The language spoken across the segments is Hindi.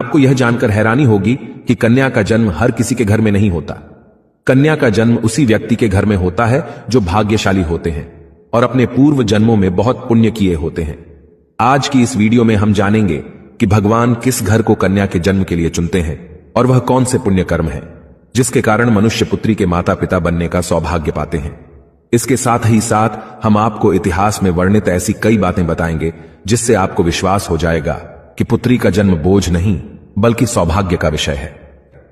आपको यह जानकर हैरानी होगी कि कन्या का जन्म हर किसी के घर में नहीं होता। कन्या का जन्म उसी व्यक्ति के घर में होता है जो भाग्यशाली होते हैं और अपने पूर्व जन्मों में बहुत पुण्य किए होते हैं। आज की इस वीडियो में हम जानेंगे कि भगवान किस घर को कन्या के जन्म के लिए चुनते हैं और वह कौन से पुण्य कर्म है जिसके कारण मनुष्य पुत्री के माता पिता बनने का सौभाग्य पाते हैं। इसके साथ ही साथ हम आपको इतिहास में वर्णित ऐसी कई बातें बताएंगे जिससे आपको विश्वास हो जाएगा कि पुत्री का जन्म बोझ नहीं बल्कि सौभाग्य का विषय है।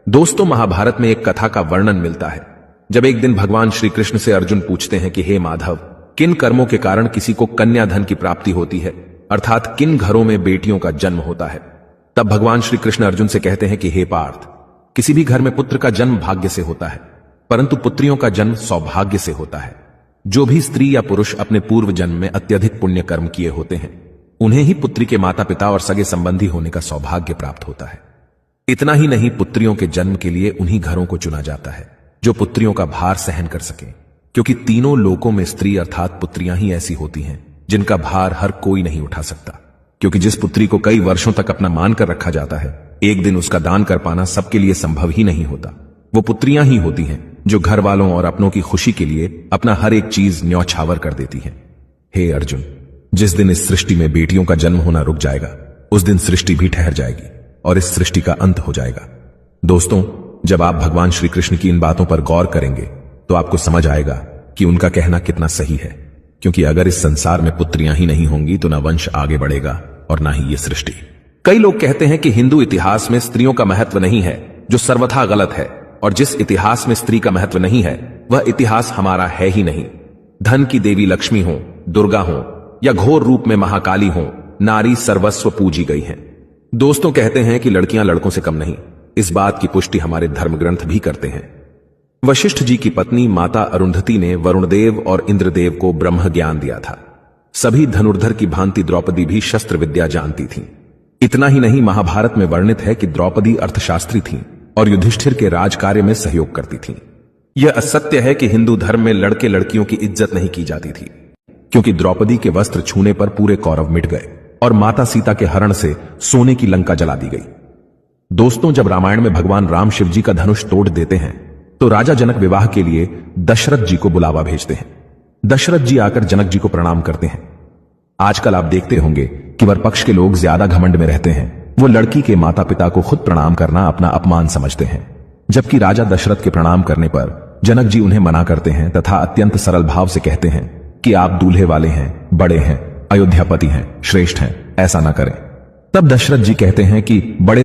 दोस्तों, महाभारत में एक कथा का वर्णन मिलता है जब एक दिन भगवान श्री कृष्ण से अर्जुन पूछते हैं कि हे माधव, किन कर्मों के कारण किसी को कन्या धन की प्राप्ति होती है, अर्थात किन घरों में बेटियों का जन्म होता है। तब भगवान श्री कृष्ण अर्जुन से कहते हैं कि हे पार्थ, किसी भी घर में पुत्र का जन्म भाग्य से होता है परंतु पुत्रियों का जन्म सौभाग्य से होता है। जो भी स्त्री या पुरुष अपने पूर्व जन्म में अत्यधिक पुण्य कर्म किए होते हैं उन्हें ही पुत्री के माता पिता और सगे संबंधी होने का सौभाग्य प्राप्त होता है। इतना ही नहीं, पुत्रियों के जन्म के लिए उन्हीं घरों को चुना जाता है जो पुत्रियों का भार सहन कर सके, क्योंकि तीनों लोकों में स्त्री अर्थात पुत्रियां ही ऐसी होती हैं जिनका भार हर कोई नहीं उठा सकता। क्योंकि जिस पुत्री को कई वर्षों तक अपना मानकर रखा जाता है, एक दिन उसका दान कर पाना सबके लिए संभव ही नहीं होता। वो पुत्रियां ही होती हैं जो घर वालों और अपनों की खुशी के लिए अपना हर एक चीज न्यौछावर कर देती हैं। हे अर्जुन, जिस दिन इस सृष्टि में बेटियों का जन्म होना रुक जाएगा उस दिन सृष्टि भी ठहर जाएगी और इस सृष्टि का अंत हो जाएगा। दोस्तों, जब आप भगवान श्री कृष्ण की इन बातों पर गौर करेंगे तो आपको समझ आएगा कि उनका कहना कितना सही है। क्योंकि अगर इस संसार में पुत्रियां ही नहीं होंगी तो ना वंश आगे बढ़ेगा और ना ही ये सृष्टि। कई लोग कहते हैं कि हिंदू इतिहास में स्त्रियों का महत्व नहीं है, जो सर्वथा गलत है, और जिस इतिहास में स्त्री का महत्व नहीं है वह इतिहास हमारा है ही नहीं। धन की देवी लक्ष्मी हो, दुर्गा हो या घोर रूप में महाकाली हो, नारी सर्वस्व पूजी गई हैं। दोस्तों, कहते हैं कि लड़कियां लड़कों से कम नहीं। इस बात की पुष्टि हमारे धर्म ग्रंथ भी करते हैं। वशिष्ठ जी की पत्नी माता अरुंधति ने वरुणदेव और इंद्रदेव को ब्रह्म ज्ञान दिया था। सभी धनुर्धर की भांति द्रौपदी भी शस्त्र विद्या जानती थीं। इतना ही नहीं, महाभारत में वर्णित है कि द्रौपदी अर्थशास्त्री थीं और युधिष्ठिर के राज कार्य में सहयोग करती थीं। यह असत्य है कि हिंदू धर्म में लड़के लड़कियों की इज्जत नहीं की जाती थी, क्योंकि द्रौपदी के वस्त्र छूने पर पूरे कौरव मिट गए और माता सीता के हरण से सोने की लंका जला दी गई। दोस्तों, जब रामायण में भगवान राम शिव जी का धनुष तोड़ देते हैं तो राजा जनक विवाह के लिए दशरथ जी को बुलावा भेजते हैं। दशरथ जी आकर जनक जी को प्रणाम करते हैं। आजकल आप देखते होंगे कि वर पक्ष के लोग ज्यादा घमंड में रहते हैं। वो लड़की के माता पिता को खुद प्रणाम करना अपना अपमान समझते हैं, जबकि राजा दशरथ के प्रणाम करने पर जनक जी उन्हें मना करते हैं तथा अत्यंत सरल भाव से कहते हैं कि आप दूल्हे वाले हैं, बड़े हैं, अयोध्यापति हैं, श्रेष्ठ हैं, ऐसा ना करें। तब दशरथ जी कहते हैं कि बड़े